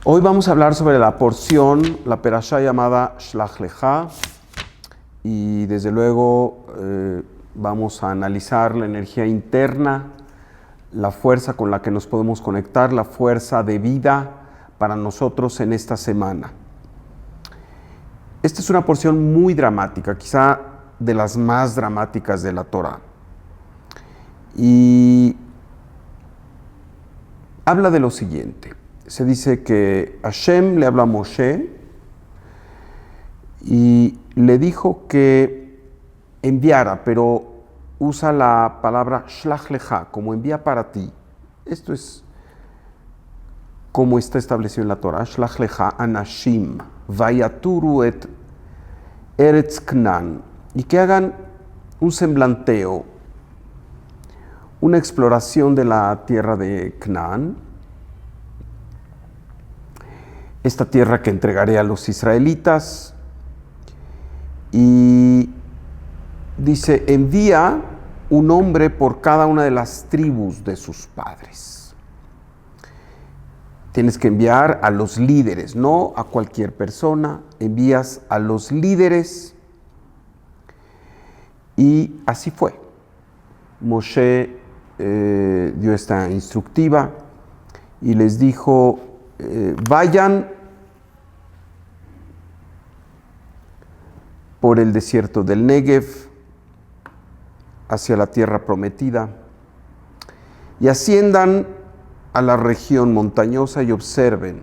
Hoy vamos a hablar sobre la porción, la perashá llamada Shlach Lecha, y desde luego vamos a analizar la energía interna, la fuerza con la que nos podemos conectar, la fuerza de vida para nosotros en esta semana. Esta es una porción muy dramática, quizá de las más dramáticas de la Torah. Y habla de lo siguiente. Se dice que Hashem le habla a Moshe y le dijo que enviara, pero usa la palabra Shlach Lecha, como envía para ti. Esto es como está establecido en la Torah. Shlach Lecha anashim vayaturu et eretz Knan, y que hagan un semblanteo, una exploración de la tierra de Canaán, esta tierra que entregaré a los israelitas. Y dice, envía un hombre por cada una de las tribus de sus padres. Tienes que enviar a los líderes, no a cualquier persona, envías a los líderes. Y así fue. Moshe dio esta instructiva y les dijo, vayan por el desierto del Negev hacia la tierra prometida y asciendan a la región montañosa y observen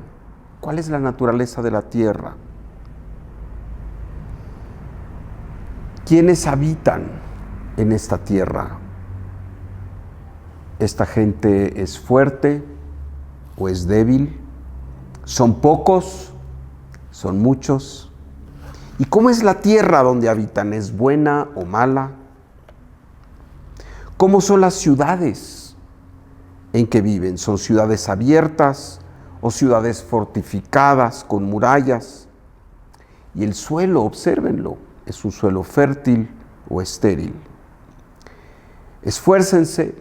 cuál es la naturaleza de la tierra, quiénes habitan en esta tierra. ¿Esta gente es fuerte o es débil? ¿Son pocos? ¿Son muchos? ¿Y cómo es la tierra donde habitan? ¿Es buena o mala? ¿Cómo son las ciudades en que viven? ¿Son ciudades abiertas o ciudades fortificadas con murallas? Y el suelo, obsérvenlo, ¿es un suelo fértil o estéril? Esfuércense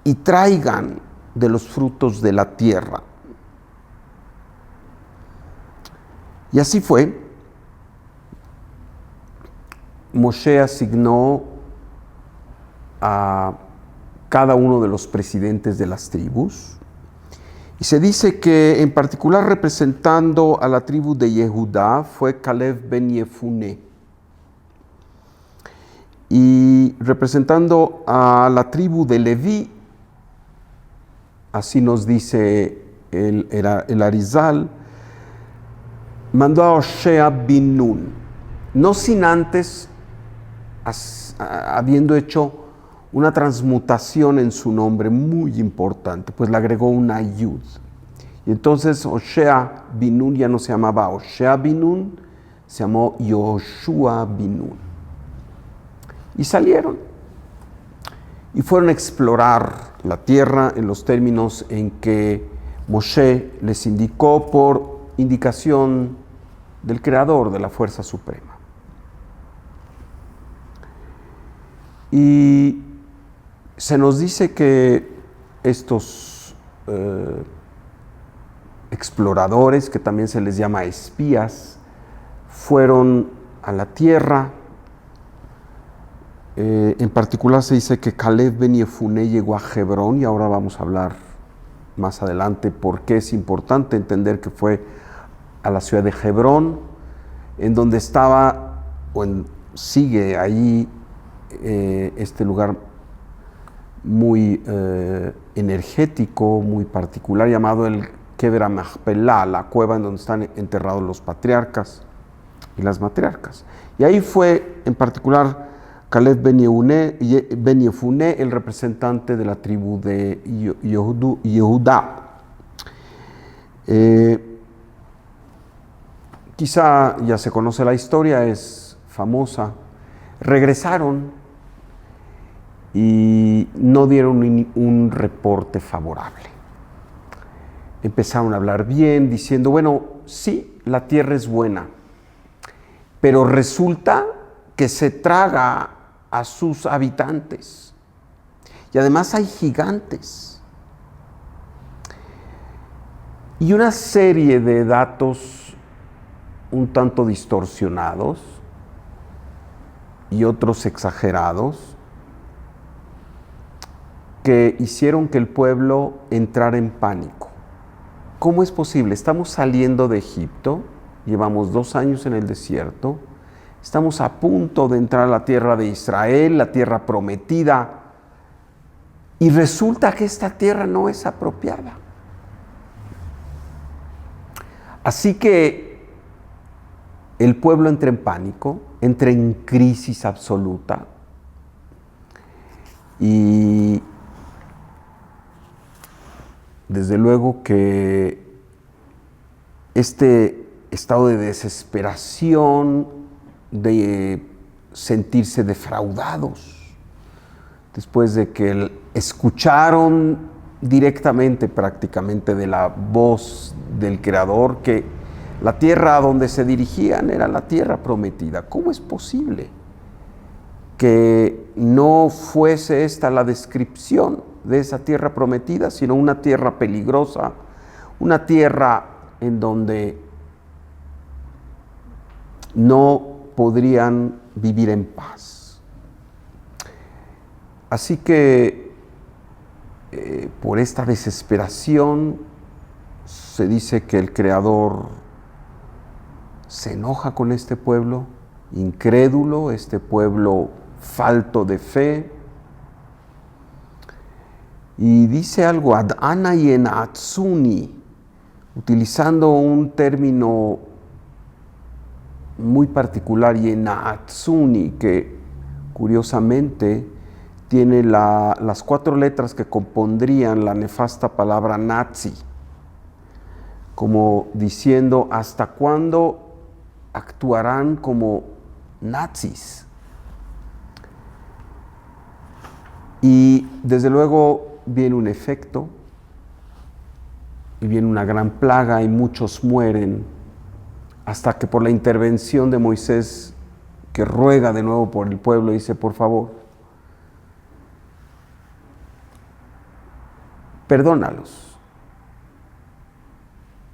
y traigan de los frutos de la tierra. Y así fue. Moshe asignó a cada uno de los presidentes de las tribus, y se dice que en particular representando a la tribu de Yehudá fue Caleb ben Yefuné, y representando a la tribu de Leví, así nos dice el Arizal, mandó a Hoshea bin Nun, no sin antes habiendo hecho una transmutación en su nombre muy importante, pues le agregó una yud. Y entonces Hoshea bin Nun ya no se llamaba Hoshea bin Nun, se llamó Yoshua bin Nun. Y salieron y fueron a explorar la tierra en los términos en que Moshe les indicó por indicación del Creador de la fuerza suprema. Y se nos dice que estos exploradores, que también se les llama espías, fueron a la tierra. En particular se dice que Caleb ben Yefuné llegó a Hebrón, y ahora vamos a hablar más adelante por qué es importante entender que fue a la ciudad de Hebrón, en donde estaba, sigue ahí este lugar muy energético, muy particular, llamado el Kever HaMachpelah, la cueva en donde están enterrados los patriarcas y las matriarcas. Y ahí fue en particular Caleb ben Yefuné, el representante de la tribu de Yehudá. Quizá ya se conoce la historia, es famosa. Regresaron y no dieron un reporte favorable. Empezaron a hablar bien, diciendo, bueno, sí, la tierra es buena, pero resulta que se traga a sus habitantes. Y además hay gigantes. y una serie de datos un tanto distorsionados y otros exagerados que hicieron que el pueblo entrara en pánico. ¿Cómo es posible? Estamos saliendo de Egipto, llevamos 2 años en el desierto, estamos a punto de entrar a la tierra de Israel, la tierra prometida, y resulta que esta tierra no es apropiada. Así que el pueblo entra en pánico, entra en crisis absoluta, y desde luego que este estado de desesperación, de sentirse defraudados, después de que escucharon directamente prácticamente de la voz del Creador que la tierra a donde se dirigían era la tierra prometida. ¿Cómo es posible que no fuese esta la descripción de esa tierra prometida, sino una tierra peligrosa, una tierra en donde no podrían vivir en paz? Así que por esta desesperación se dice que el Creador se enoja con este pueblo incrédulo, este pueblo falto de fe, y dice algo, ad ana y en atzuni, utilizando un término muy particular, y en atzuni, que curiosamente tiene las 4 letras que compondrían la nefasta palabra nazi, como diciendo, ¿hasta cuándo actuarán como nazis? Y desde luego viene un efecto, y viene una gran plaga, y muchos mueren, hasta que por la intervención de Moisés, que ruega de nuevo por el pueblo, dice, por favor, perdónalos.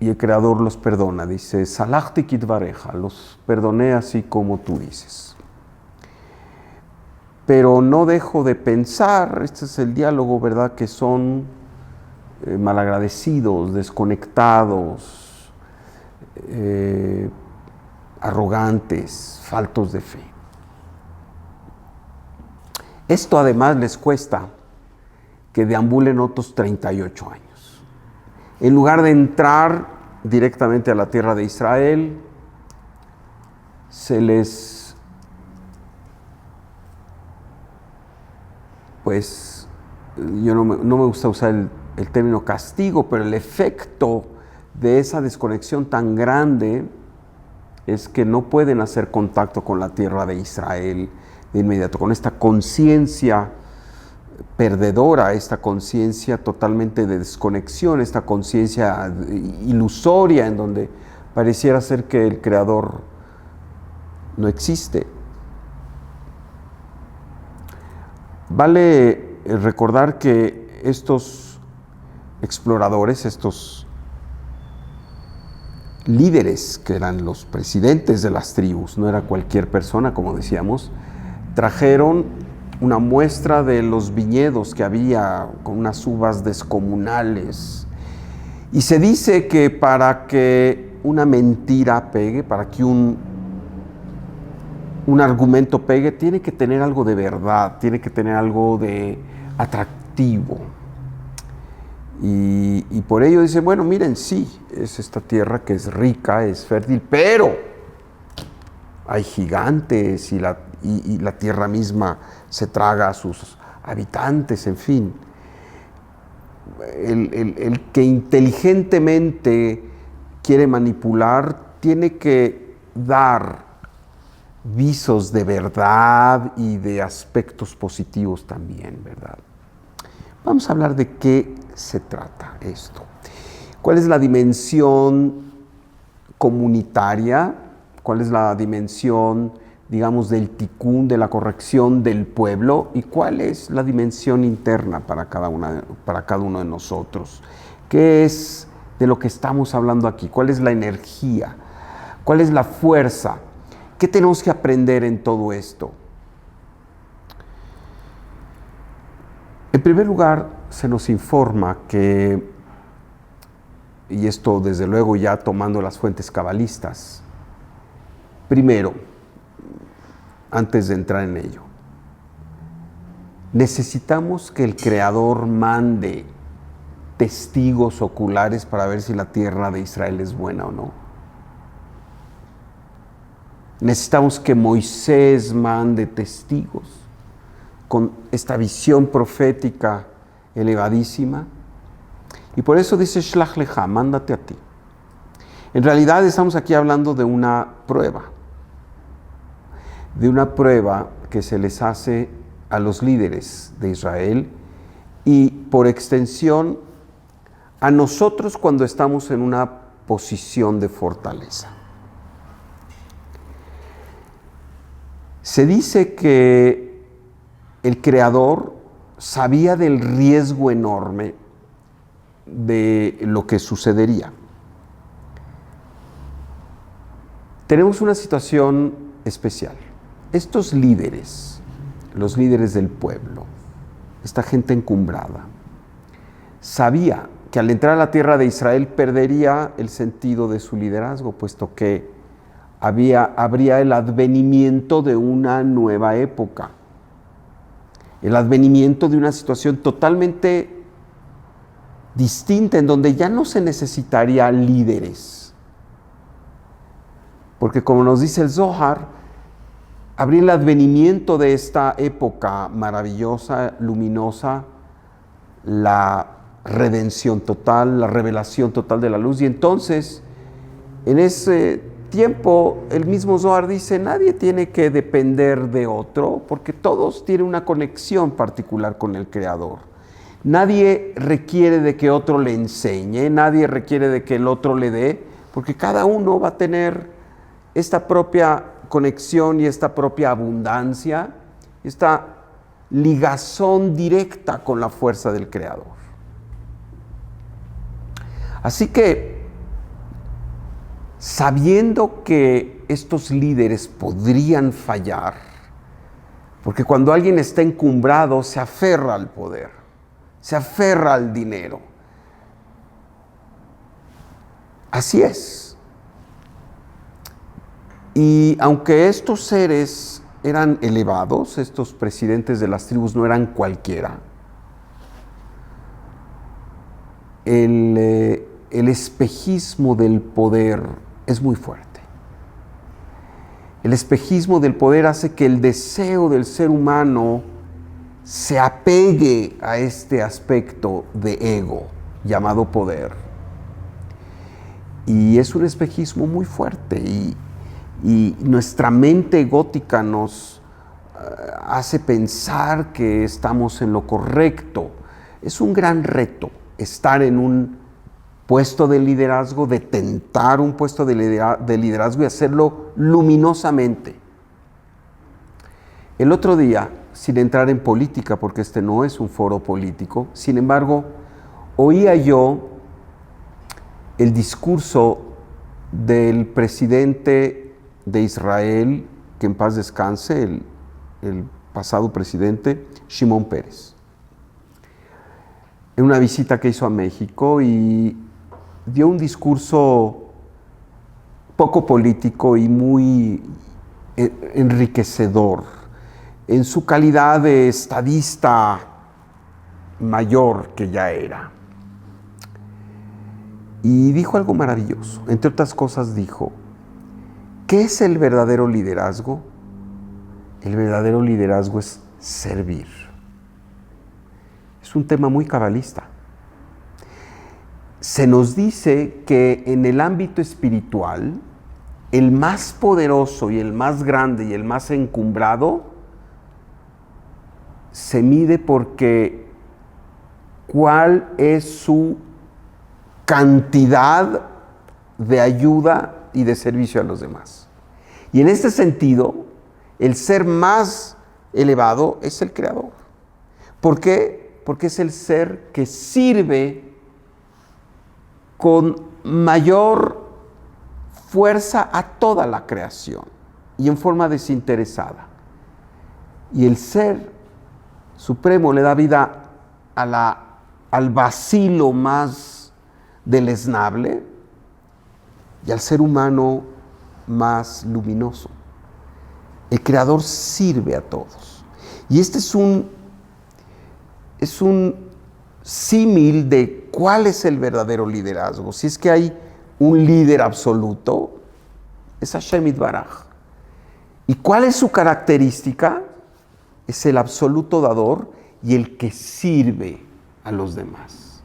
Y el Creador los perdona, dice, salachti kitvareja, los perdoné así como tú dices. Pero no dejo de pensar, este es el diálogo, ¿verdad?, que son malagradecidos, desconectados, arrogantes, faltos de fe. Esto además les cuesta que deambulen otros 38 años. En lugar de entrar directamente a la tierra de Israel, se les, pues, yo no me gusta usar el término castigo, pero el efecto de esa desconexión tan grande es que no pueden hacer contacto con la tierra de Israel de inmediato, con esta conciencia perdedora, esta conciencia totalmente de desconexión, esta conciencia ilusoria en donde pareciera ser que el Creador no existe. Vale recordar que estos exploradores, estos líderes que eran los presidentes de las tribus, no era cualquier persona, como decíamos, trajeron una muestra de los viñedos que había con unas uvas descomunales. Y se dice que para que una mentira pegue, para que un argumento pegue, tiene que tener algo de verdad, tiene que tener algo de atractivo. Y por ello dice, bueno, miren, sí, es esta tierra que es rica, es fértil, pero hay gigantes y la tierra misma se traga a sus habitantes, en fin. El que inteligentemente quiere manipular tiene que dar visos de verdad y de aspectos positivos también, ¿verdad? Vamos a hablar de qué se trata esto. ¿Cuál es la dimensión comunitaria? ¿Cuál es la dimensión, digamos, del tikkun, de la corrección del pueblo? ¿Y cuál es la dimensión interna para cada uno de nosotros? ¿Qué es de lo que estamos hablando aquí? ¿Cuál es la energía? ¿Cuál es la fuerza? ¿Qué tenemos que aprender en todo esto? En primer lugar, se nos informa que, y esto desde luego ya tomando las fuentes cabalistas, primero, antes de entrar en ello, necesitamos que el Creador mande testigos oculares para ver si la tierra de Israel es buena o no. Necesitamos que Moisés mande testigos con esta visión profética elevadísima. Y por eso dice Shlach lecha, mándate a ti. En realidad estamos aquí hablando de una prueba que se les hace a los líderes de Israel y por extensión a nosotros cuando estamos en una posición de fortaleza. Se dice que el Creador sabía del riesgo enorme de lo que sucedería. Tenemos una situación especial. Estos líderes, los líderes del pueblo, esta gente encumbrada, sabía que al entrar a la tierra de Israel perdería el sentido de su liderazgo, puesto que habría el advenimiento de una nueva época, el advenimiento de una situación totalmente distinta, en donde ya no se necesitaría líderes. Porque como nos dice el Zohar, habría el advenimiento de esta época maravillosa, luminosa, la redención total, la revelación total de la luz. Y entonces, en ese tiempo, el mismo Zohar dice, nadie tiene que depender de otro, porque todos tienen una conexión particular con el Creador. Nadie requiere de que otro le enseñe, nadie requiere de que el otro le dé, porque cada uno va a tener esta propia conexión y esta propia abundancia, esta ligazón directa con la fuerza del Creador. Así que, sabiendo que estos líderes podrían fallar, porque cuando alguien está encumbrado se aferra al poder, se aferra al dinero. Así es. Y aunque estos seres eran elevados, estos presidentes de las tribus no eran cualquiera, el espejismo del poder es muy fuerte. El espejismo del poder hace que el deseo del ser humano se apegue a este aspecto de ego llamado poder. Y es un espejismo muy fuerte y nuestra mente egótica nos hace pensar que estamos en lo correcto. Es un gran reto estar en un puesto de liderazgo, de tentar un puesto de liderazgo y hacerlo luminosamente. El otro día, sin entrar en política, porque este no es un foro político, sin embargo, oía yo el discurso del presidente de Israel, que en paz descanse, el pasado presidente, Shimon Peres, en una visita que hizo a México y dio un discurso poco político y muy enriquecedor en su calidad de estadista mayor que ya era. Y dijo algo maravilloso. Entre otras cosas dijo, ¿qué es el verdadero liderazgo? El verdadero liderazgo es servir. Es un tema muy cabalista. Se nos dice que en el ámbito espiritual, el más poderoso y el más grande y el más encumbrado se mide porque cuál es su cantidad de ayuda y de servicio a los demás. Y en este sentido, el ser más elevado es el Creador. ¿Por qué? Porque es el ser que sirve con mayor fuerza a toda la creación y en forma desinteresada. Y el Ser Supremo le da vida al vacilo más deleznable y al ser humano más luminoso. El Creador sirve a todos. Y este es un símil de cuál es el verdadero liderazgo. Si es que hay un líder absoluto, es Hashem Yitbaraj. ¿Y cuál es su característica? Es el absoluto dador y el que sirve a los demás.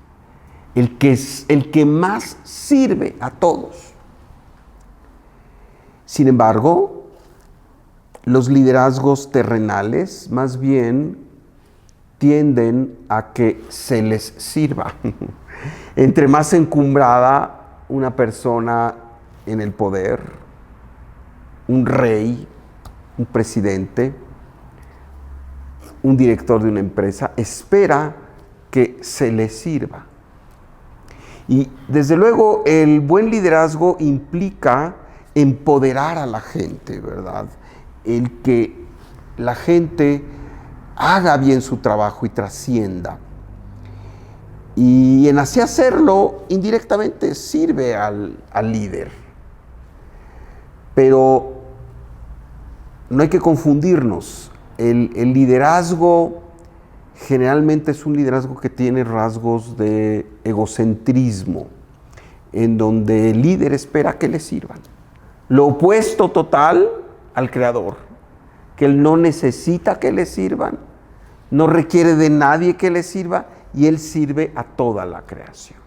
El que más sirve a todos. Sin embargo, los liderazgos terrenales más bien tienden a que se les sirva. Entre más encumbrada una persona en el poder, un rey, un presidente, un director de una empresa, espera que se le sirva. Y desde luego el buen liderazgo implica empoderar a la gente, ¿verdad? El que la gente haga bien su trabajo y trascienda. Y en así hacerlo, indirectamente sirve al líder. Pero no hay que confundirnos. El liderazgo generalmente es un liderazgo que tiene rasgos de egocentrismo, en donde el líder espera que le sirvan. Lo opuesto total al Creador, que Él no necesita que le sirvan, no requiere de nadie que le sirva, y Él sirve a toda la creación.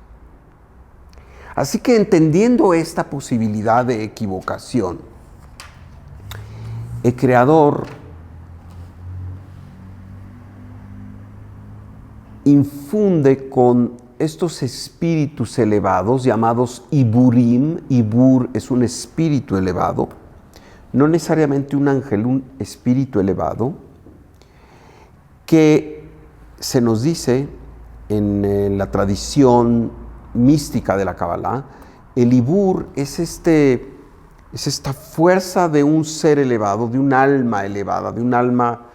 Así que entendiendo esta posibilidad de equivocación, el Creador infunde con estos espíritus elevados llamados Iburim. Ibur es un espíritu elevado, no necesariamente un ángel, un espíritu elevado, que se nos dice en la tradición mística de la Kabbalah, el Ibur es esta fuerza de un ser elevado, de un alma elevada, de un alma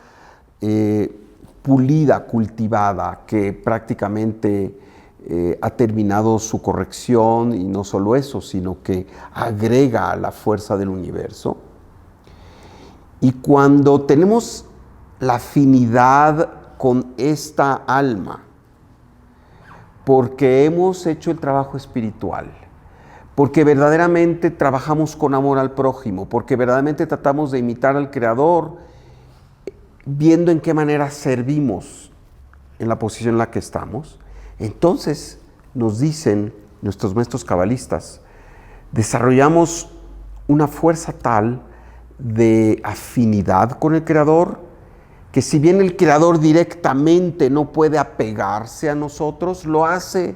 pulida, cultivada, que prácticamente ha terminado su corrección, y no solo eso, sino que agrega a la fuerza del universo. Y cuando tenemos la afinidad con esta alma, porque hemos hecho el trabajo espiritual, porque verdaderamente trabajamos con amor al prójimo, porque verdaderamente tratamos de imitar al Creador, viendo en qué manera servimos en la posición en la que estamos, entonces nos dicen nuestros maestros cabalistas, desarrollamos una fuerza tal de afinidad con el Creador, que si bien el Creador directamente no puede apegarse a nosotros, lo hace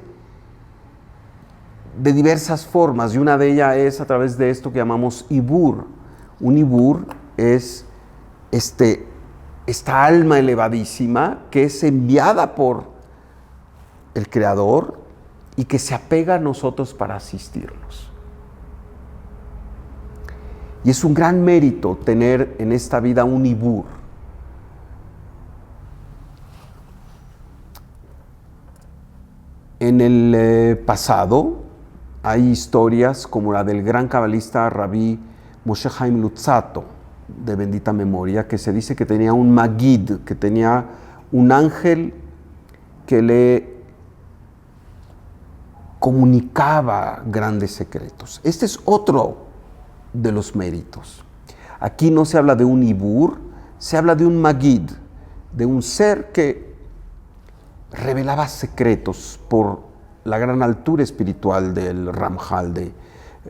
de diversas formas, y una de ellas es a través de esto que llamamos Ibur. Un Ibur es esta alma elevadísima que es enviada por el Creador y que se apega a nosotros para asistirnos. Y es un gran mérito tener en esta vida un Ibur. En el pasado hay historias como la del gran cabalista Rabí Moshe Chaim Luzzatto, de bendita memoria, que se dice que tenía un Magid, que tenía un ángel que le comunicaba grandes secretos. Este es otro de los méritos. Aquí no se habla de un Ibur, se habla de un Magid, de un ser que revelaba secretos por la gran altura espiritual del Ramjal, de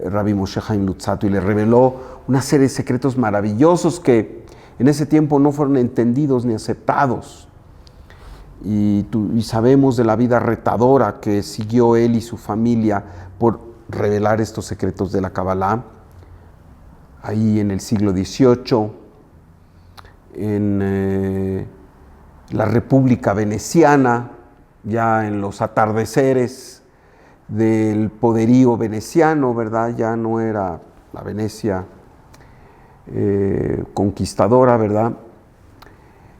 Rabí Moshe Chaim Luzzatto, y le reveló una serie de secretos maravillosos que en ese tiempo no fueron entendidos ni aceptados. Y sabemos de la vida retadora que siguió él y su familia por revelar estos secretos de la Kabbalah. Ahí en el siglo XVIII, en la República Veneciana, ya en los atardeceres del poderío veneciano, ¿verdad? Ya no era la Venecia conquistadora, ¿verdad?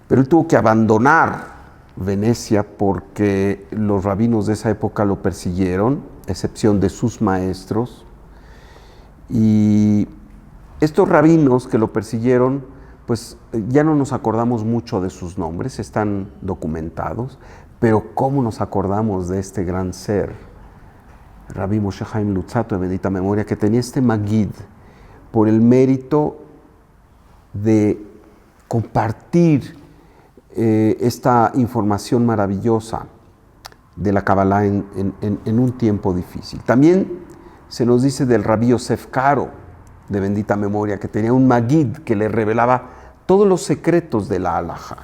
Pero él tuvo que abandonar Venecia porque los rabinos de esa época lo persiguieron, a excepción de sus maestros. Y estos rabinos que lo persiguieron, pues ya no nos acordamos mucho de sus nombres, están documentados, pero ¿cómo nos acordamos de este gran ser? Rabbi Moshe Chaim Luzzatto, de bendita memoria, que tenía este Magid por el mérito de compartir esta información maravillosa de la Kabbalah en un tiempo difícil. También se nos dice del Rabbi Yosef Karo, de bendita memoria, que tenía un Magid que le revelaba todos los secretos de la halajá.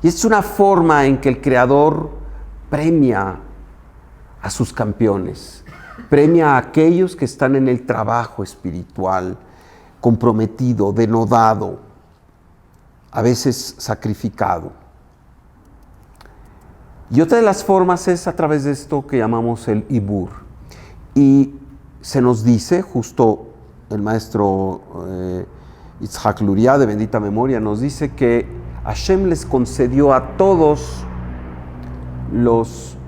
Y es una forma en que el Creador premia a sus campeones, premia a aquellos que están en el trabajo espiritual, comprometido, denodado, a veces sacrificado. Y otra de las formas es a través de esto que llamamos el Ibur. Y se nos dice, justo el maestro Yitzhak Luria, de bendita memoria, nos dice que Hashem les concedió a todos los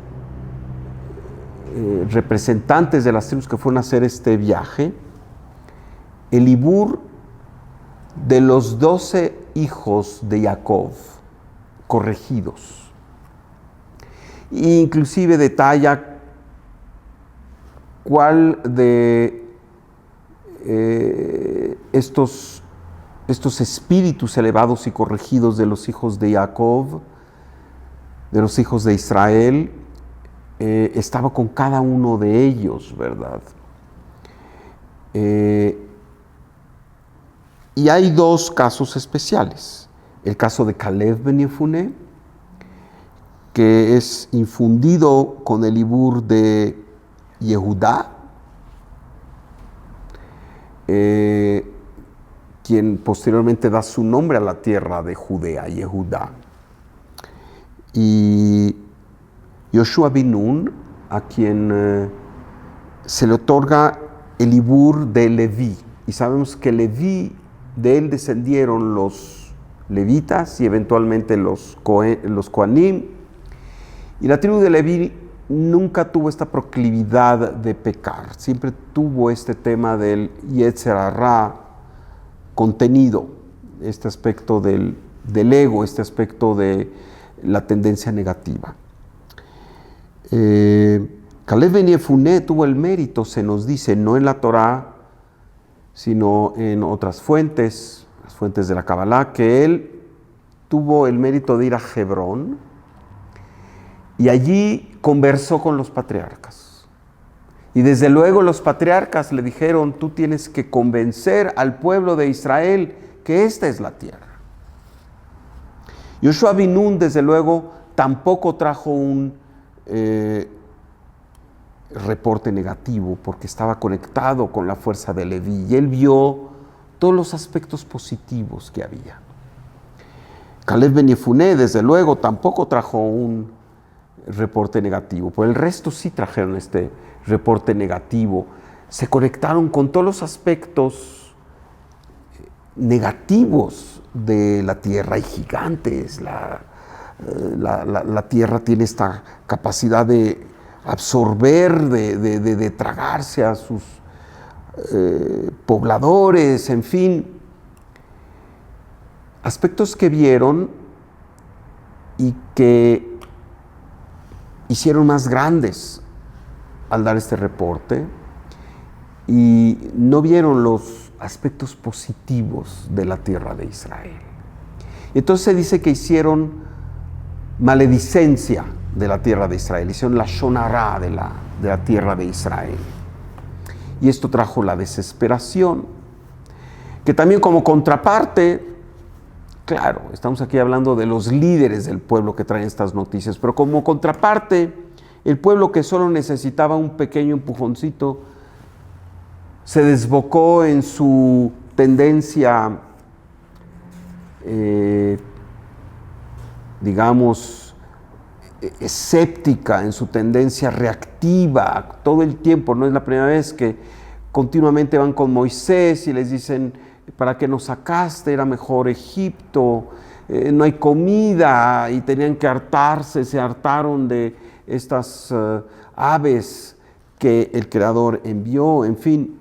representantes de las tribus que fueron a hacer este viaje, el Ibur de los 12 hijos de Jacob, corregidos. E inclusive detalla cuál de estos espíritus elevados y corregidos de los hijos de Jacob, de los hijos de Israel, estaba con cada uno de ellos, ¿verdad? Y hay dos casos especiales. El caso de Caleb ben Yefuné, que es infundido con el Ibur de Yehudá, quien posteriormente da su nombre a la tierra de Judea, Yehudá. Y Yoshua bin Nun, a quien se le otorga el Ibur de Leví. Y sabemos que Leví, de él descendieron los levitas y eventualmente los Kohanim. Y la tribu de Leví nunca tuvo esta proclividad de pecar. Siempre tuvo este tema del Yetzer Hará contenido, este aspecto del ego, este aspecto de la tendencia negativa. Caleb ben Yefuné tuvo el mérito, se nos dice, no en la Torá, sino en otras fuentes, las fuentes de la Kabbalah, que él tuvo el mérito de ir a Hebrón y allí conversó con los patriarcas. Y desde luego los patriarcas le dijeron, tú tienes que convencer al pueblo de Israel que esta es la tierra. Yoshua bin Nun, desde luego, tampoco trajo un reporte negativo porque estaba conectado con la fuerza de Leví y él vio todos los aspectos positivos que había. Caleb ben Yefuné, desde luego, tampoco trajo un reporte negativo, pero el resto sí trajeron este reporte negativo. Se conectaron con todos los aspectos negativos de la tierra. Hay gigantes, la tierra tiene esta capacidad de absorber, de tragarse a sus pobladores, en fin. Aspectos que vieron y que hicieron más grandes al dar este reporte y no vieron los aspectos positivos de la tierra de Israel. Entonces se dice que hicieron maledicencia de la tierra de Israel, hicieron la shonará de la tierra de Israel. Y esto trajo la desesperación, que también como contraparte, claro, estamos aquí hablando de los líderes del pueblo que traen estas noticias, pero como contraparte, el pueblo que solo necesitaba un pequeño empujoncito, se desbocó en su tendencia, digamos, escéptica, en su tendencia reactiva, todo el tiempo. No es la primera vez que continuamente van con Moisés y les dicen, ¿para qué nos sacaste? Era mejor Egipto, no hay comida, y tenían que hartarse, se hartaron de estas aves que el Creador envió. En fin,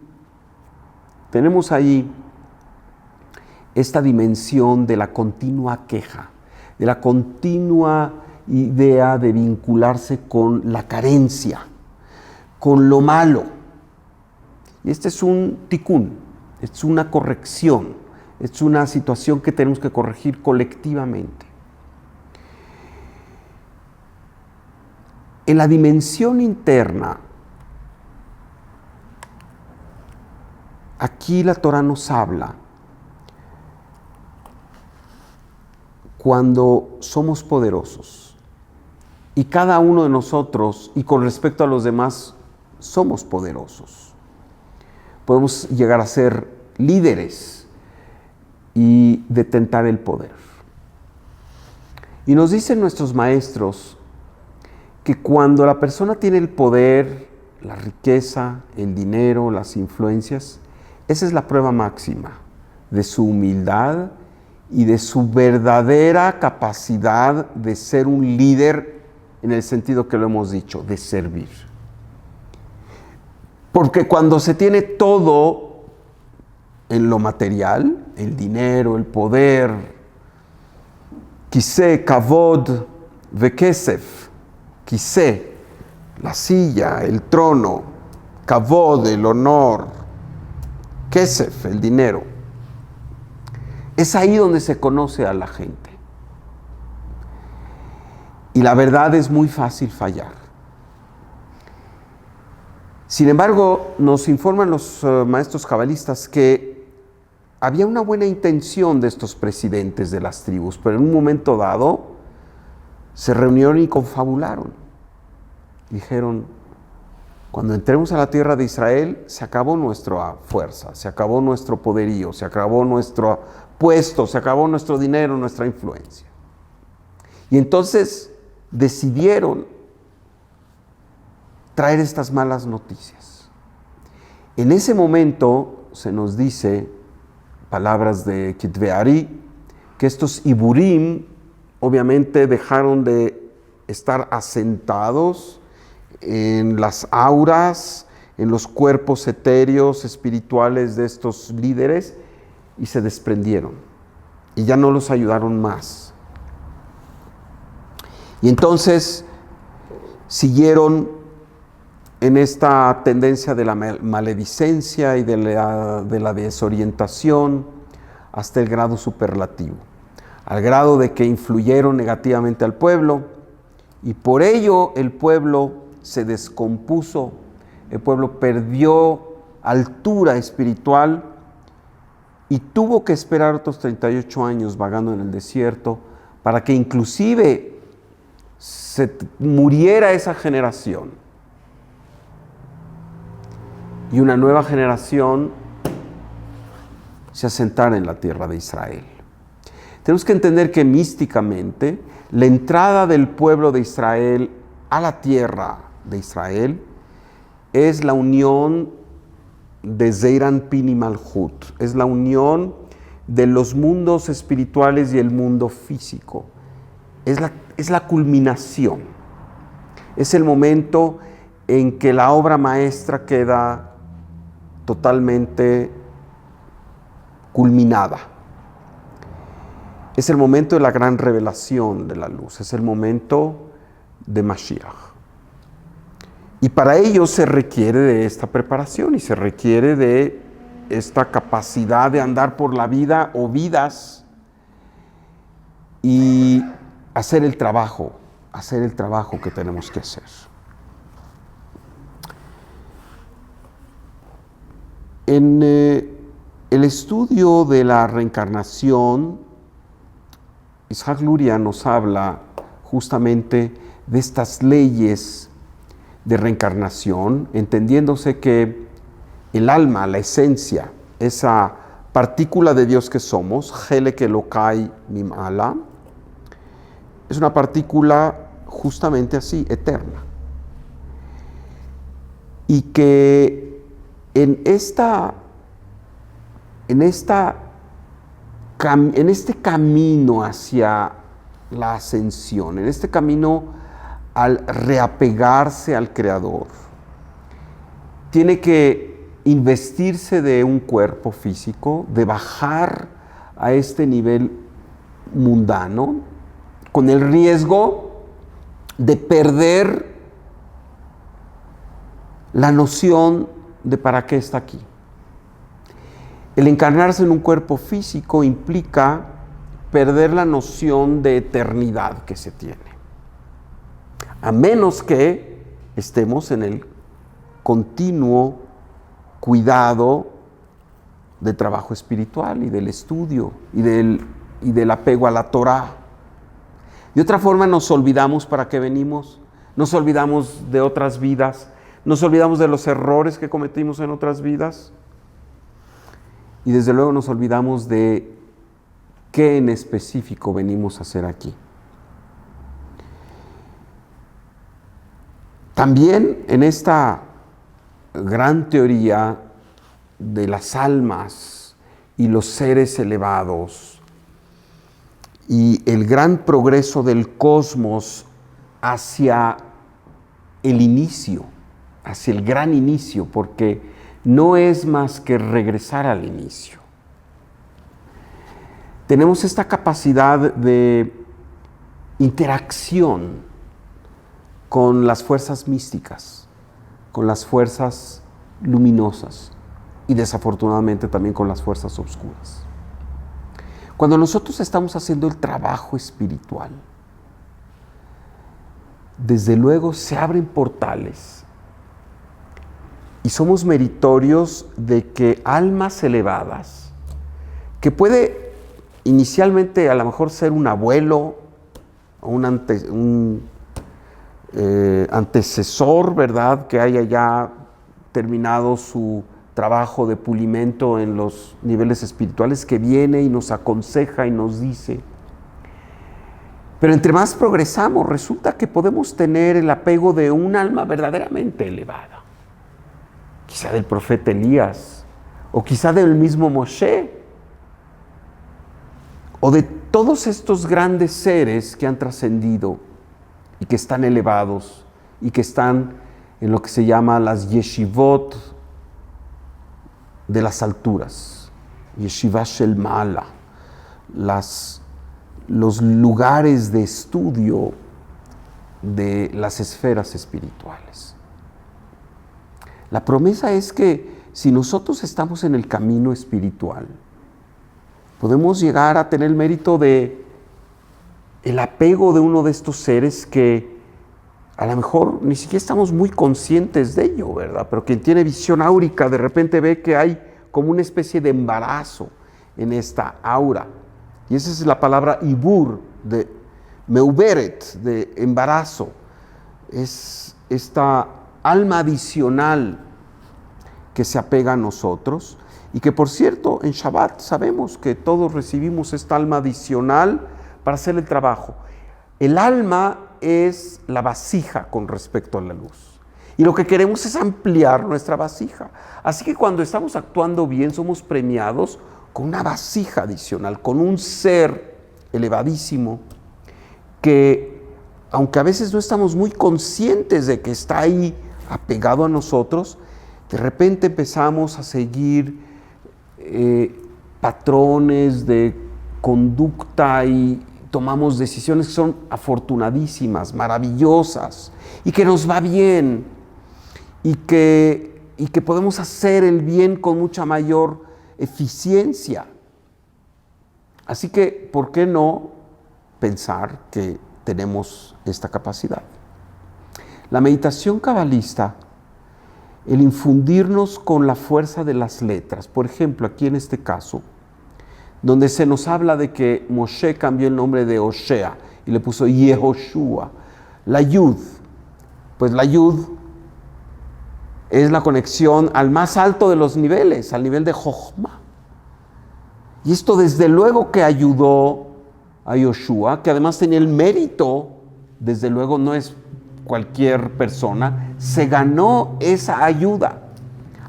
tenemos ahí esta dimensión de la continua queja, de la continua idea de vincularse con la carencia, con lo malo. Y este es un tikkun, es una corrección, es una situación que tenemos que corregir colectivamente. En la dimensión interna, aquí la Torah nos habla cuando somos poderosos, y cada uno de nosotros, y con respecto a los demás, somos poderosos. Podemos llegar a ser líderes y detentar el poder. Y nos dicen nuestros maestros que cuando la persona tiene el poder, la riqueza, el dinero, las influencias, esa es la prueba máxima de su humildad y de su verdadera capacidad de ser un líder en el sentido que lo hemos dicho, de servir. Porque cuando se tiene todo en lo material, el dinero, el poder, kiseh, kavod, vekesef, kiseh, la silla, el trono, kavod, el honor, kesef, el dinero, es ahí donde se conoce a la gente. Y la verdad es muy fácil fallar. Sin embargo, nos informan los maestros cabalistas que había una buena intención de estos presidentes de las tribus, pero en un momento dado se reunieron y confabularon. Dijeron, cuando entremos a la tierra de Israel, se acabó nuestra fuerza, se acabó nuestro poderío, se acabó nuestro puesto, se acabó nuestro dinero, nuestra influencia. Y entonces decidieron traer estas malas noticias. En ese momento se nos dice, palabras de Kitve Ari, que estos Iburim obviamente dejaron de estar asentados en las auras, en los cuerpos etéreos, espirituales de estos líderes, y se desprendieron y ya no los ayudaron más. Y entonces siguieron en esta tendencia de la maledicencia y de la desorientación hasta el grado superlativo, al grado de que influyeron negativamente al pueblo, y por ello el pueblo se descompuso, el pueblo perdió altura espiritual y tuvo que esperar otros 38 años vagando en el desierto para que inclusive se muriera esa generación y una nueva generación se asentara en la tierra de Israel. Tenemos que entender que místicamente la entrada del pueblo de Israel a la tierra de Israel es la unión de Zeir Anpin y Malhut, es la unión de los mundos espirituales y el mundo físico, es la culminación, es el momento en que la obra maestra queda totalmente culminada. Es el momento de la gran revelación de la luz, es el momento de Mashiach. Y para ello se requiere de esta preparación y se requiere de esta capacidad de andar por la vida o vidas y hacer el trabajo que tenemos que hacer. En el estudio de la reencarnación, Isaac Luria nos habla justamente de estas leyes de reencarnación, entendiéndose que el alma, la esencia, esa partícula de Dios que somos, Helek Elokai Mim'ala, es una partícula justamente así, eterna. Y que en este camino hacia la ascensión, en este camino al reapegarse al Creador, tiene que investirse de un cuerpo físico, de bajar a este nivel mundano, con el riesgo de perder la noción de para qué está aquí. El encarnarse en un cuerpo físico implica perder la noción de eternidad que se tiene, a menos que estemos en el continuo cuidado del trabajo espiritual y del estudio y del apego a la Torah. De otra forma nos olvidamos para qué venimos, nos olvidamos de otras vidas, nos olvidamos de los errores que cometimos en otras vidas y desde luego nos olvidamos de qué en específico venimos a hacer aquí. También en esta gran teoría de las almas y los seres elevados y el gran progreso del cosmos hacia el inicio, hacia el gran inicio, porque no es más que regresar al inicio. Tenemos esta capacidad de interacción con las fuerzas místicas, con las fuerzas luminosas y desafortunadamente también con las fuerzas oscuras. Cuando nosotros estamos haciendo el trabajo espiritual, desde luego se abren portales y somos meritorios de que almas elevadas, que puede inicialmente a lo mejor ser un abuelo o un antecesor, ¿verdad?, que haya ya terminado su trabajo de pulimento en los niveles espirituales, que viene y nos aconseja y nos dice. Pero entre más progresamos, resulta que podemos tener el apego de un alma verdaderamente elevada. Quizá del profeta Elías, o quizá del mismo Moshe, o de todos estos grandes seres que han trascendido y que están elevados y que están en lo que se llama las yeshivot de las alturas, yeshiva shel ma'ala, los lugares de estudio de las esferas espirituales. La promesa es que si nosotros estamos en el camino espiritual, podemos llegar a tener el mérito de el apego de uno de estos seres que a lo mejor ni siquiera estamos muy conscientes de ello, ¿verdad? Pero quien tiene visión áurica de repente ve que hay como una especie de embarazo en esta aura. Y esa es la palabra ibur, de meuberet, de embarazo. Es esta alma adicional que se apega a nosotros y que, por cierto, en Shabbat sabemos que todos recibimos esta alma adicional para hacer el trabajo. El alma es la vasija con respecto a la luz. Y lo que queremos es ampliar nuestra vasija. Así que cuando estamos actuando bien, somos premiados con una vasija adicional, con un ser elevadísimo que, aunque a veces no estamos muy conscientes de que está ahí apegado a nosotros, de repente empezamos a seguir patrones de conducta y tomamos decisiones que son afortunadísimas, maravillosas, y que nos va bien, y que podemos hacer el bien con mucha mayor eficiencia. Así que, ¿por qué no pensar que tenemos esta capacidad? La meditación cabalista, el infundirnos con la fuerza de las letras, por ejemplo, aquí en este caso, donde se nos habla de que Moshe cambió el nombre de Oshea y le puso Yehoshua, la Yud, pues la Yud es la conexión al más alto de los niveles, al nivel de Jochma. Y esto desde luego que ayudó a Yoshua, que además tenía el mérito desde luego no es cualquier persona, se ganó esa ayuda.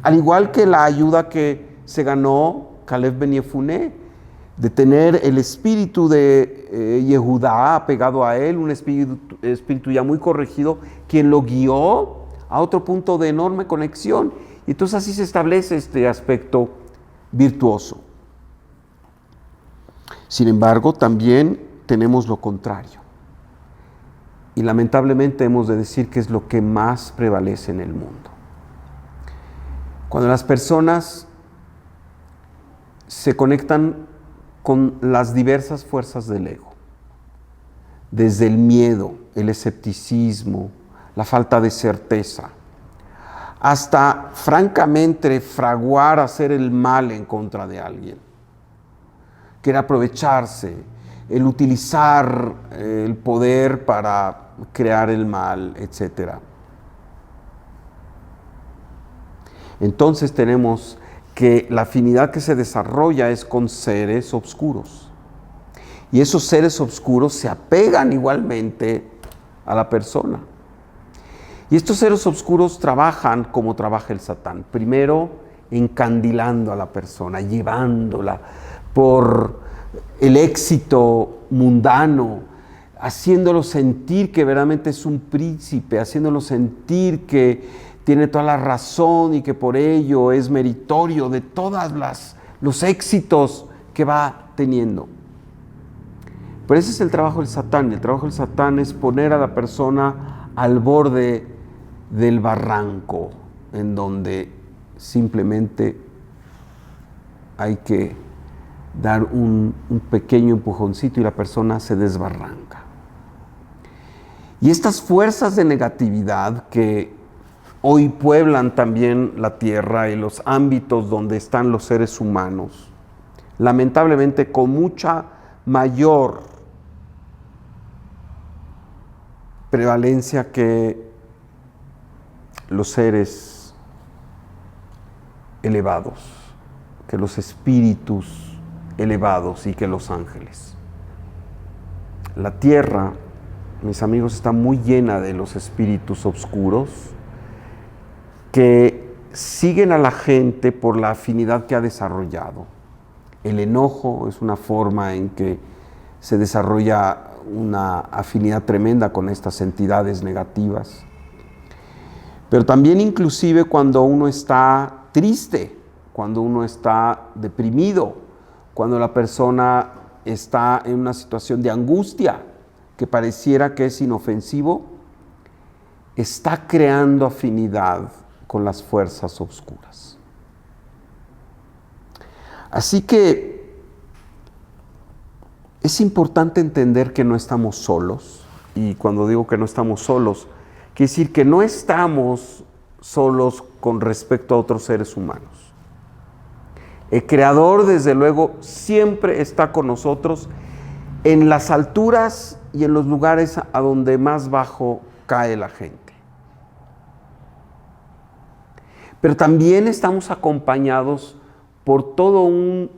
Al igual que la ayuda que se ganó Caleb ben Yefuné, de tener el espíritu de Yehudá pegado a él, un espíritu ya muy corregido, quien lo guió a otro punto de enorme conexión. Y entonces así se establece este aspecto virtuoso. Sin embargo, también tenemos lo contrario. Y lamentablemente hemos de decir que es lo que más prevalece en el mundo. Cuando las personas se conectan con las diversas fuerzas del ego, desde el miedo, el escepticismo, la falta de certeza, hasta francamente fraguar hacer el mal en contra de alguien, quiere aprovecharse, el utilizar el poder para crear el mal, etc. Entonces tenemos que la afinidad que se desarrolla es con seres oscuros. Y esos seres oscuros se apegan igualmente a la persona. Y estos seres oscuros trabajan como trabaja el Satán. Primero, encandilando a la persona, llevándola por el éxito mundano, haciéndolo sentir que verdaderamente es un príncipe, haciéndolo sentir que tiene toda la razón y que por ello es meritorio de todos los éxitos que va teniendo. Pero ese es el trabajo del Satán. El trabajo del Satán es poner a la persona al borde del barranco, en donde simplemente hay que dar un pequeño empujoncito y la persona se desbarranca. Y estas fuerzas de negatividad que hoy pueblan también la tierra y los ámbitos donde están los seres humanos, lamentablemente con mucha mayor prevalencia que los seres elevados, que los espíritus elevados y que los ángeles. La tierra, mis amigos, está muy llena de los espíritus oscuros que siguen a la gente por la afinidad que ha desarrollado. El enojo es una forma en que se desarrolla una afinidad tremenda con estas entidades negativas. Pero también inclusive cuando uno está triste, cuando uno está deprimido, cuando la persona está en una situación de angustia que pareciera que es inofensivo, está creando afinidad con las fuerzas oscuras. Así que es importante entender que no estamos solos, y cuando digo que no estamos solos, quiere decir que no estamos solos con respecto a otros seres humanos. El Creador, desde luego, siempre está con nosotros en las alturas y en los lugares a donde más bajo cae la gente. Pero también estamos acompañados por todo un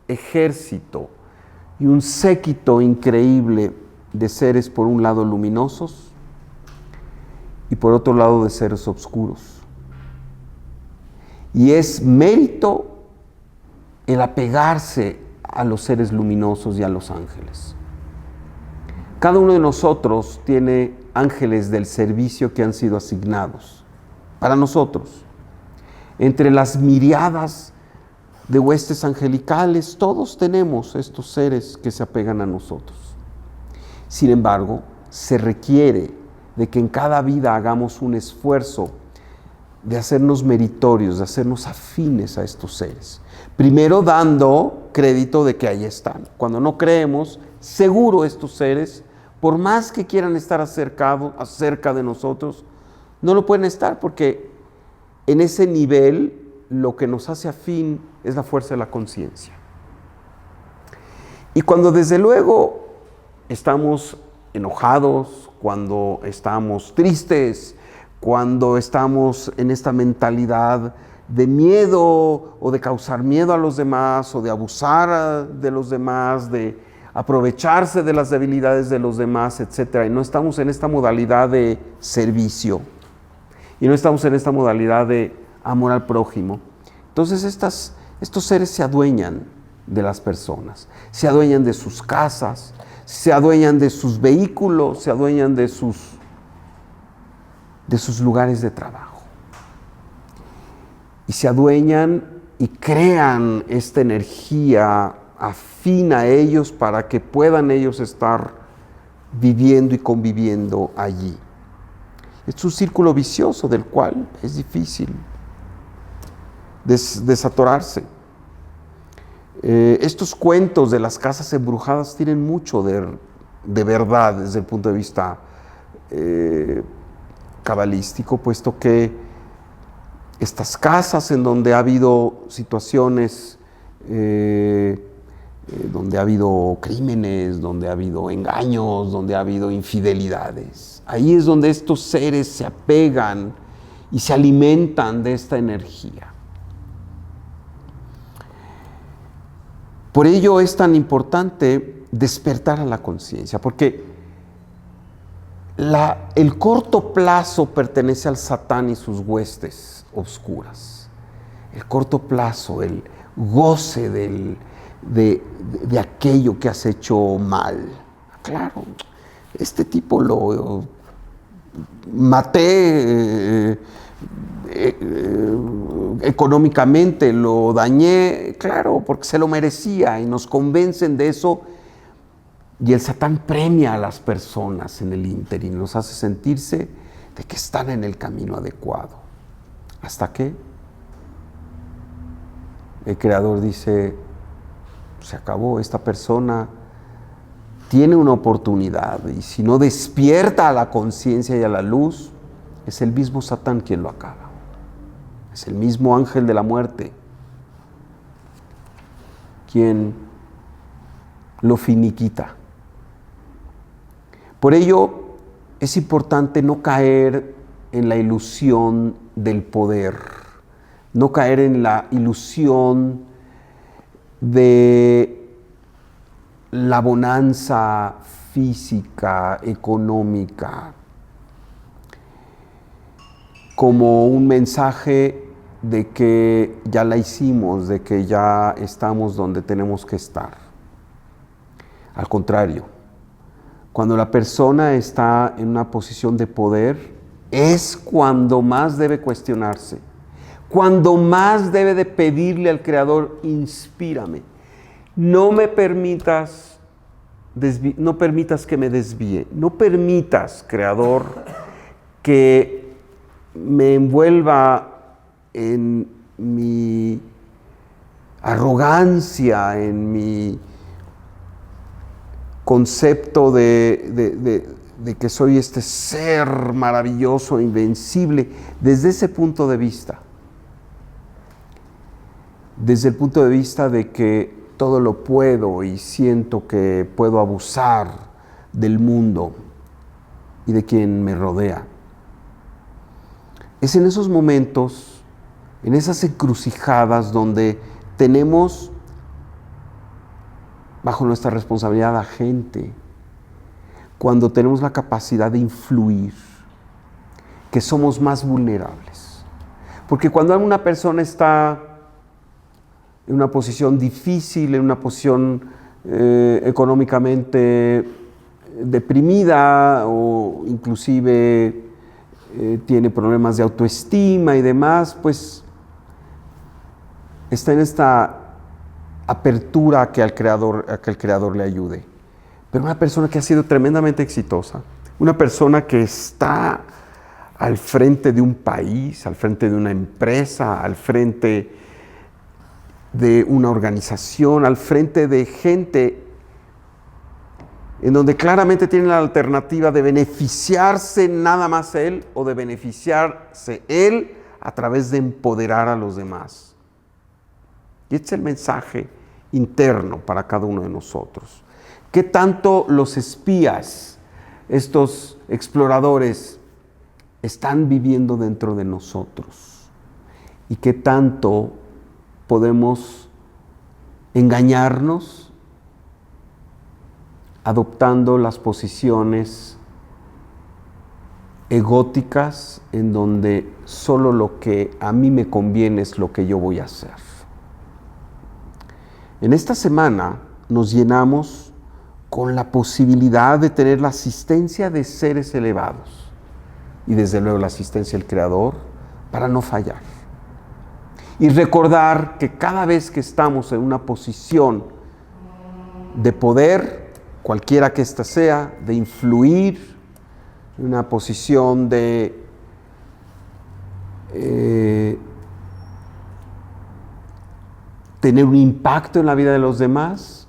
ejército y un séquito increíble de seres, por un lado luminosos y por otro lado de seres oscuros. Y es mérito el apegarse a los seres luminosos y a los ángeles. Cada uno de nosotros tiene ángeles del servicio que han sido asignados para nosotros. Entre las miriadas de huestes angelicales, todos tenemos estos seres que se apegan a nosotros. Sin embargo, se requiere de que en cada vida hagamos un esfuerzo de hacernos meritorios, de hacernos afines a estos seres. Primero dando crédito de que ahí están. Cuando no creemos, seguro estos seres, por más que quieran estar cerca de nosotros, no lo pueden estar, porque en ese nivel lo que nos hace afín es la fuerza de la conciencia. Y cuando desde luego estamos enojados, cuando estamos tristes, cuando estamos en esta mentalidad de miedo o de causar miedo a los demás o de abusar de los demás, de aprovecharse de las debilidades de los demás, etc. Y no estamos en esta modalidad de servicio. Y no estamos en esta modalidad de amor al prójimo. Entonces estos seres se adueñan de las personas, se adueñan de sus casas, se adueñan de sus vehículos, se adueñan de sus lugares de trabajo. Y se adueñan y crean esta energía afín a ellos para que puedan ellos estar viviendo y conviviendo allí. Es un círculo vicioso del cual es difícil desatorarse. Estos cuentos de las casas embrujadas tienen mucho de verdad desde el punto de vista cabalístico, puesto que estas casas en donde ha habido situaciones, donde ha habido crímenes, donde ha habido engaños, donde ha habido infidelidades, ahí es donde estos seres se apegan y se alimentan de esta energía. Por ello es tan importante despertar a la conciencia, porque el corto plazo pertenece al Satán y sus huestes oscuras. El corto plazo, el goce de aquello que has hecho mal. Claro, este tipo lo maté económicamente, lo dañé, claro, porque se lo merecía, y nos convencen de eso. Y el Satán premia a las personas en el ínterin, nos hace sentirse de que están en el camino adecuado. ¿Hasta que el Creador dice, se acabó, esta persona tiene una oportunidad, y si no despierta a la conciencia y a la luz, es el mismo Satán quien lo acaba. Es el mismo ángel de la muerte quien lo finiquita. Por ello es importante no caer en la ilusión del poder, no caer en la ilusión de la bonanza física, económica, como un mensaje de que ya la hicimos, de que ya estamos donde tenemos que estar. Al contrario, cuando la persona está en una posición de poder, es cuando más debe cuestionarse, cuando más debe de pedirle al Creador, inspírame, no me permitas, no permitas que me desvíe, no permitas, Creador, que me envuelva en mi arrogancia, en mi concepto de que soy este ser maravilloso, invencible, desde ese punto de vista, desde el punto de vista de que todo lo puedo y siento que puedo abusar del mundo y de quien me rodea. Es en esos momentos, en esas encrucijadas donde tenemos bajo nuestra responsabilidad a gente, cuando tenemos la capacidad de influir, que somos más vulnerables. Porque cuando una persona está en una posición difícil, en una posición económicamente deprimida, o inclusive tiene problemas de autoestima y demás, pues está en esta apertura a que el Creador le ayude. Pero una persona que ha sido tremendamente exitosa, una persona que está al frente de un país, al frente de una empresa, al frente de una organización, al frente de gente en donde claramente tiene la alternativa de beneficiarse nada más él, o de beneficiarse él a través de empoderar a los demás. Y este es el mensaje interno para cada uno de nosotros. ¿Qué tanto los espías, estos exploradores, están viviendo dentro de nosotros? ¿Y qué tanto podemos engañarnos adoptando las posiciones egóticas en donde solo lo que a mí me conviene es lo que yo voy a hacer. En esta semana nos llenamos con la posibilidad de tener la asistencia de seres elevados y desde luego la asistencia del Creador para no fallar. Y recordar que cada vez que estamos en una posición de poder, cualquiera que ésta sea, de influir, una posición de tener un impacto en la vida de los demás,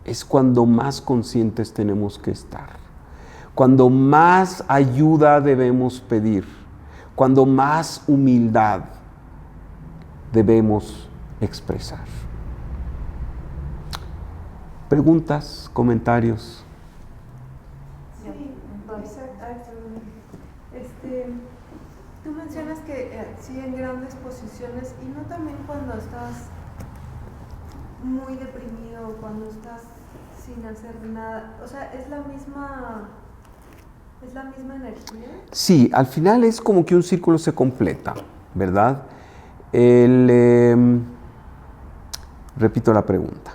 es cuando más conscientes tenemos que estar, cuando más ayuda debemos pedir, cuando más humildad debemos expresar. ¿Preguntas, comentarios? Tú mencionas que sí en grandes posiciones y no también cuando estás muy deprimido, cuando estás sin hacer nada, o sea, ¿es la misma energía? Sí, al final es como que un círculo se completa, ¿verdad? Repito la pregunta.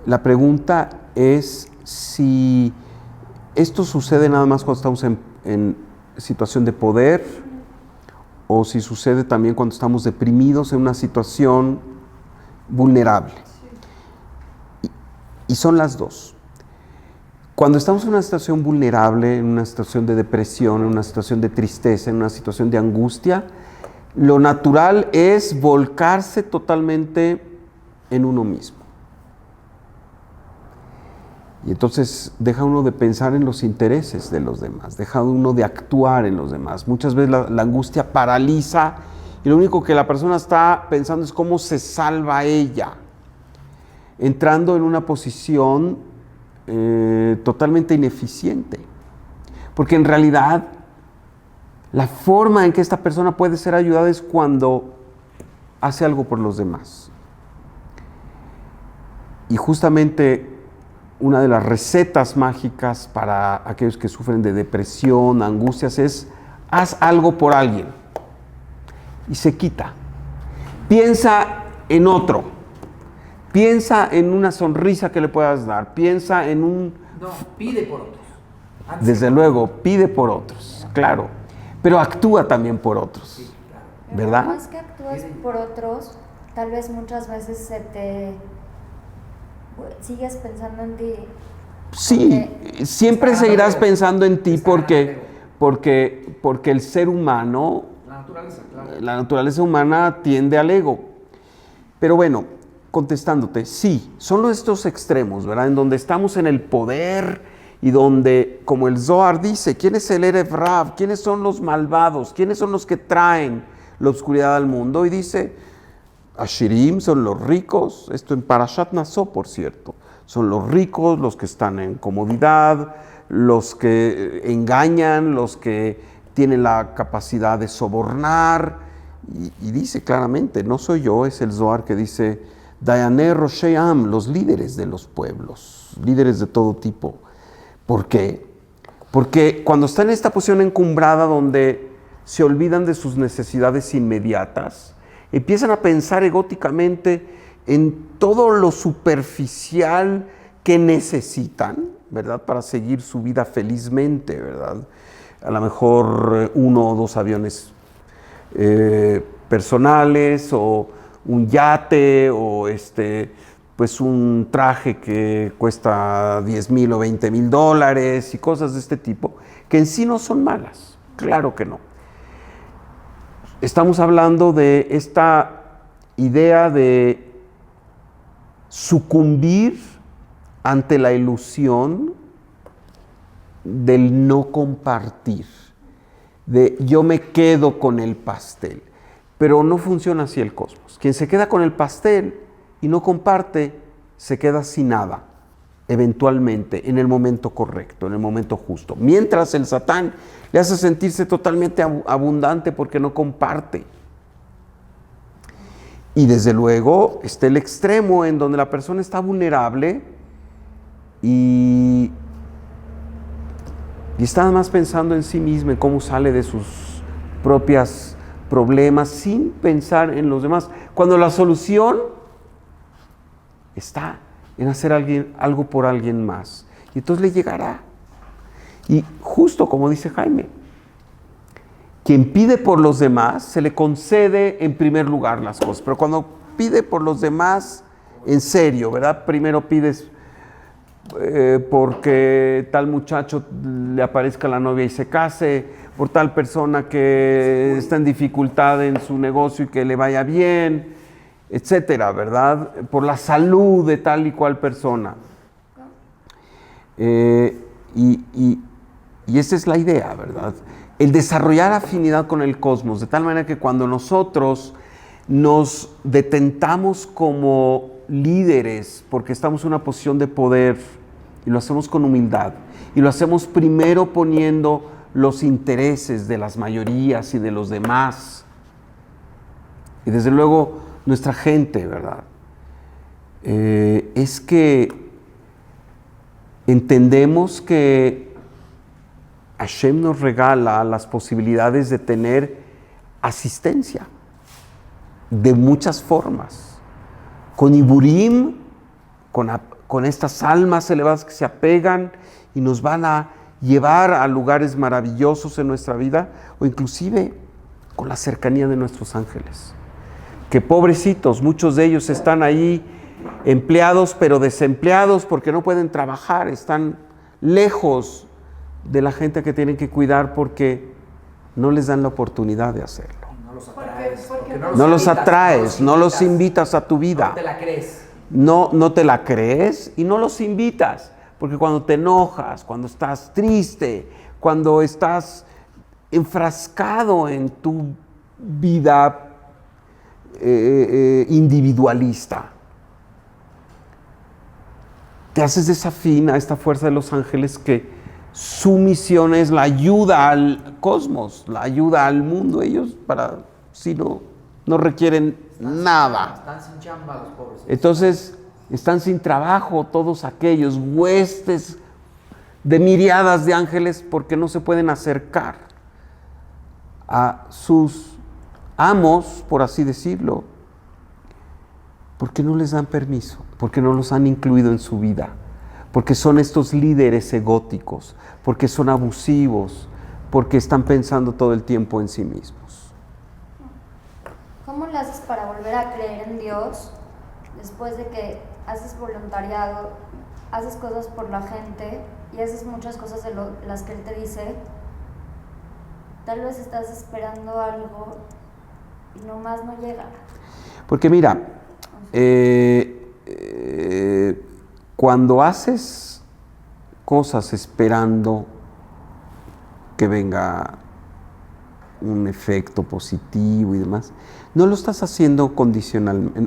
La pregunta es si esto sucede nada más cuando estamos en situación de poder o si sucede también cuando estamos deprimidos en una situación vulnerable. Y son las dos. Cuando estamos en una situación vulnerable, en una situación de depresión, en una situación de tristeza, en una situación de angustia, lo natural es volcarse totalmente en uno mismo. Y entonces deja uno de pensar en los intereses de los demás, deja uno de actuar en los demás. Muchas veces la angustia paraliza y lo único que la persona está pensando es cómo se salva ella, entrando en una posición totalmente ineficiente. Porque en realidad la forma en que esta persona puede ser ayudada es cuando hace algo por los demás. Y justamente una de las recetas mágicas para aquellos que sufren de depresión, angustias, es haz algo por alguien y se quita. Piensa en otro, piensa en una sonrisa que le puedas dar, piensa en un... No, pide por otros. Desde luego, pide por otros, claro, pero actúa también por otros, Sí, claro. ¿verdad? No es que actúes por otros, tal vez muchas veces sigues pensando en ti. Sí, siempre seguirás pensando en ti porque el ser humano, La naturaleza, claro. la naturaleza humana tiende al ego. Pero bueno, contestándote, sí, son estos extremos, ¿verdad? En donde estamos en el poder y donde, como el Zohar dice, ¿quién es el Erev Rav? ¿Quiénes son los malvados? ¿Quiénes son los que traen la oscuridad al mundo? Y dice, Ashirim son los ricos, esto en Parashat Naso, por cierto, son los ricos, los que están en comodidad, los que engañan, los que tienen la capacidad de sobornar, y dice claramente, no soy yo, es el Zohar que dice, Dayané Roshei Am, los líderes de los pueblos, líderes de todo tipo. ¿Por qué? Porque cuando están en esta posición encumbrada donde se olvidan de sus necesidades inmediatas, empiezan a pensar egóticamente en todo lo superficial que necesitan, ¿verdad? Para seguir su vida felizmente, ¿verdad? A lo mejor 1 o 2 aviones personales o un yate o pues un traje que cuesta 10,000 o 20,000 dólares y cosas de este tipo, que en sí no son malas, claro que no. Estamos hablando de esta idea de sucumbir ante la ilusión del no compartir, de yo me quedo con el pastel, pero no funciona así el cosmos. Quien se queda con el pastel y no comparte, se queda sin nada, eventualmente, en el momento correcto, en el momento justo. Mientras el Satán le hace sentirse totalmente abundante porque no comparte. Y desde luego está el extremo en donde la persona está vulnerable y está nada más pensando en sí mismo, en cómo sale de sus propias problemas, sin pensar en los demás. Cuando la solución está en hacer algo por alguien más. Y entonces le llegará. Y justo como dice Jaime, quien pide por los demás, se le concede en primer lugar las cosas. Pero cuando pide por los demás, en serio, ¿verdad? Primero pides porque tal muchacho le aparezca la novia y se case, por tal persona que está en dificultad en su negocio y que le vaya bien, etcétera, ¿verdad? Por la salud de tal y cual persona. Y esa es la idea, ¿verdad? El desarrollar afinidad con el cosmos, de tal manera que cuando nosotros nos detentamos como líderes, porque estamos en una posición de poder, y lo hacemos con humildad, y lo hacemos primero poniendo los intereses de las mayorías y de los demás, y desde luego nuestra gente, ¿verdad? Es que entendemos que Hashem nos regala las posibilidades de tener asistencia de muchas formas, con Iburim, con estas almas elevadas que se apegan y nos van a llevar a lugares maravillosos en nuestra vida, o inclusive con la cercanía de nuestros ángeles, que pobrecitos, muchos de ellos están ahí empleados pero desempleados porque no pueden trabajar, están lejos de la gente que tienen que cuidar porque no les dan la oportunidad de hacerlo. No los atraes. Porque No los atraes, no los invitas a tu vida. No te la crees. No te la crees y no los invitas, porque cuando te enojas, cuando estás triste, cuando estás enfrascado en tu vida individualista, te haces desafín a esta fuerza de los ángeles que su misión es la ayuda al cosmos, la ayuda al mundo. Ellos no requieren nada. Están sin chamba los pobres. Entonces están sin trabajo todos aquellos huestes de miriadas de ángeles porque no se pueden acercar a sus amos, por así decirlo, porque no les dan permiso, porque no los han incluido en su vida, porque son estos líderes egóticos, porque son abusivos, porque están pensando todo el tiempo en sí mismos. ¿Cómo le haces para volver a creer en Dios después de que haces voluntariado, haces cosas por la gente y haces muchas cosas de las que Él te dice? Tal vez estás esperando algo y nomás no llega. Porque mira, cuando haces cosas esperando que venga un efecto positivo y demás, no lo estás haciendo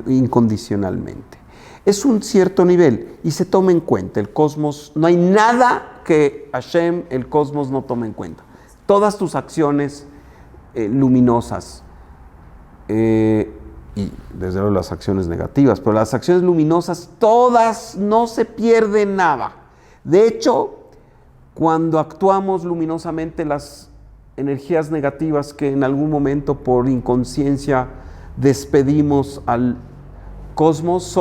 incondicionalmente. Es un cierto nivel y se toma en cuenta. El cosmos, no hay nada que Hashem, el cosmos, no tome en cuenta. Todas tus acciones luminosas, y desde luego las acciones negativas, pero las acciones luminosas, todas, no se pierde nada. De hecho, cuando actuamos luminosamente, las energías negativas que en algún momento por inconsciencia despedimos al cosmos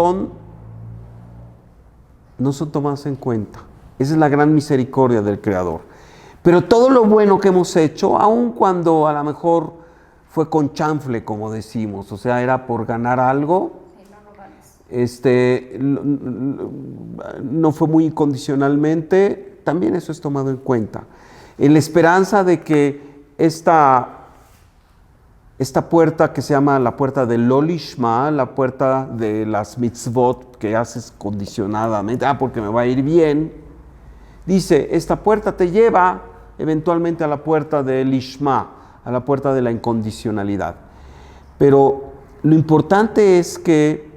no son tomadas en cuenta. Esa es la gran misericordia del Creador. Pero todo lo bueno que hemos hecho, aun cuando a lo mejor fue con chanfle, como decimos, o sea, era por ganar algo, no fue muy incondicionalmente, también eso es tomado en cuenta. En la esperanza de que esta puerta que se llama la puerta del Lolishma, la puerta de las mitzvot que haces condicionadamente, porque me va a ir bien, dice, esta puerta te lleva eventualmente a la puerta del Lishma, a la puerta de la incondicionalidad. Pero lo importante es que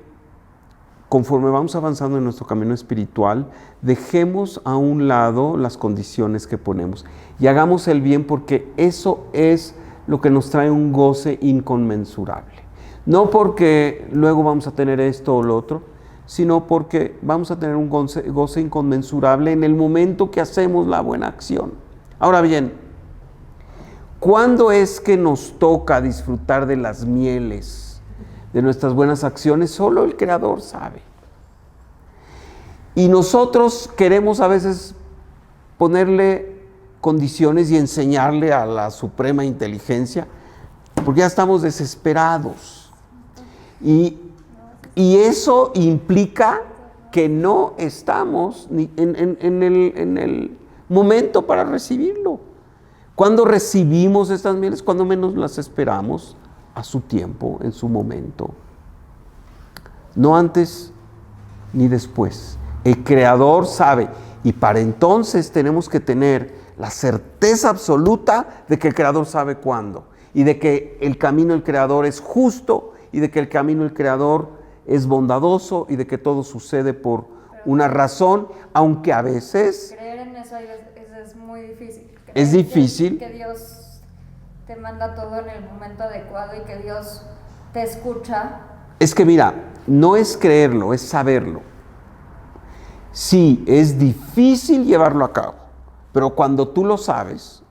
conforme vamos avanzando en nuestro camino espiritual, dejemos a un lado las condiciones que ponemos y hagamos el bien, porque eso es lo que nos trae un goce inconmensurable. No porque luego vamos a tener esto o lo otro, sino porque vamos a tener un goce inconmensurable en el momento que hacemos la buena acción. Ahora bien, ¿cuándo es que nos toca disfrutar de las mieles de nuestras buenas acciones? Solo el Creador sabe. Y nosotros queremos a veces ponerle condiciones y enseñarle a la suprema inteligencia, porque ya estamos desesperados. Y eso implica que no estamos ni en el momento para recibirlo. Cuando recibimos estas mieles, cuando menos las esperamos, a su tiempo, en su momento. No antes ni después. El Creador sabe, y para entonces tenemos que tener la certeza absoluta de que el Creador sabe cuándo, y de que el camino del Creador es justo, y de que el camino del Creador es bondadoso, y de que todo sucede por una razón, aunque a veces... Creer en eso es muy difícil. Es difícil. Que Dios te manda todo en el momento adecuado y que Dios te escucha. Es que mira, no es creerlo, es saberlo. Sí, es difícil llevarlo a cabo, pero cuando tú lo sabes,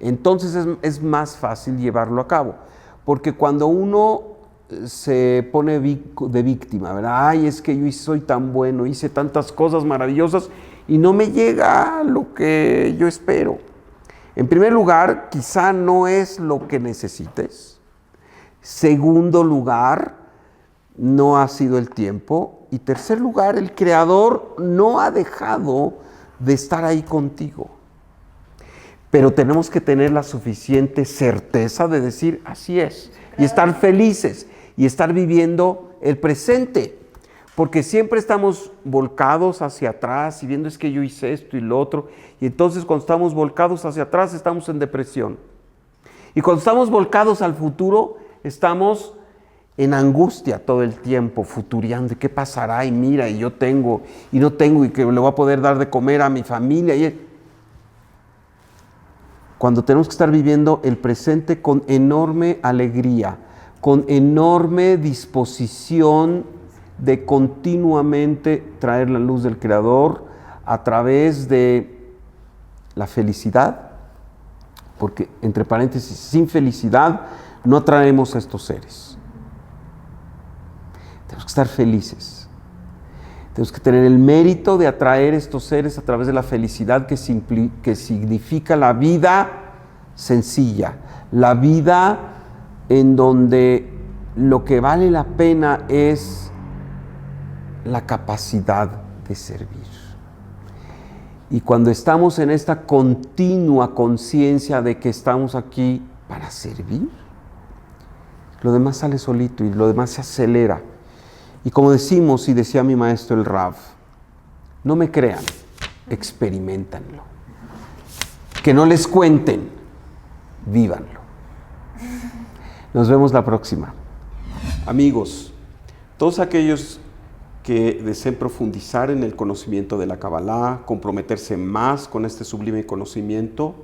entonces es más fácil llevarlo a cabo. Porque cuando uno se pone de víctima, ¿verdad? Ay, es que yo soy tan bueno, hice tantas cosas maravillosas y no me llega lo que yo espero. En primer lugar, quizá no es lo que necesites. Segundo lugar, no ha sido el tiempo. Y tercer lugar, el Creador no ha dejado de estar ahí contigo. Pero tenemos que tener la suficiente certeza de decir, así es, y estar felices, y estar viviendo el presente. Porque siempre estamos volcados hacia atrás y viendo es que yo hice esto y lo otro. Y entonces cuando estamos volcados hacia atrás estamos en depresión. Y cuando estamos volcados al futuro estamos en angustia todo el tiempo, futuriando. ¿Qué pasará? Y mira, y yo tengo, y no tengo, y que le voy a poder dar de comer a mi familia. Cuando tenemos que estar viviendo el presente con enorme alegría, con enorme disposición de continuamente traer la luz del Creador a través de la felicidad, porque, entre paréntesis, sin felicidad no atraemos a estos seres. Tenemos que estar felices. Tenemos que tener el mérito de atraer estos seres a través de la felicidad que significa la vida sencilla, la vida en donde lo que vale la pena es la capacidad de servir. Y cuando estamos en esta continua conciencia de que estamos aquí para servir, lo demás sale solito y lo demás se acelera. Y como decimos y decía mi maestro el Rav, no me crean, experiméntanlo. Que no les cuenten, vívanlo. Nos vemos la próxima. Amigos, todos aquellos que deseen profundizar en el conocimiento de la Kabbalah, comprometerse más con este sublime conocimiento,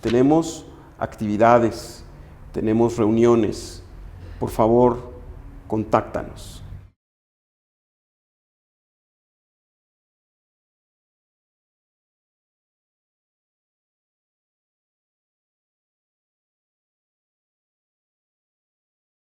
tenemos actividades, tenemos reuniones. Por favor, contáctanos.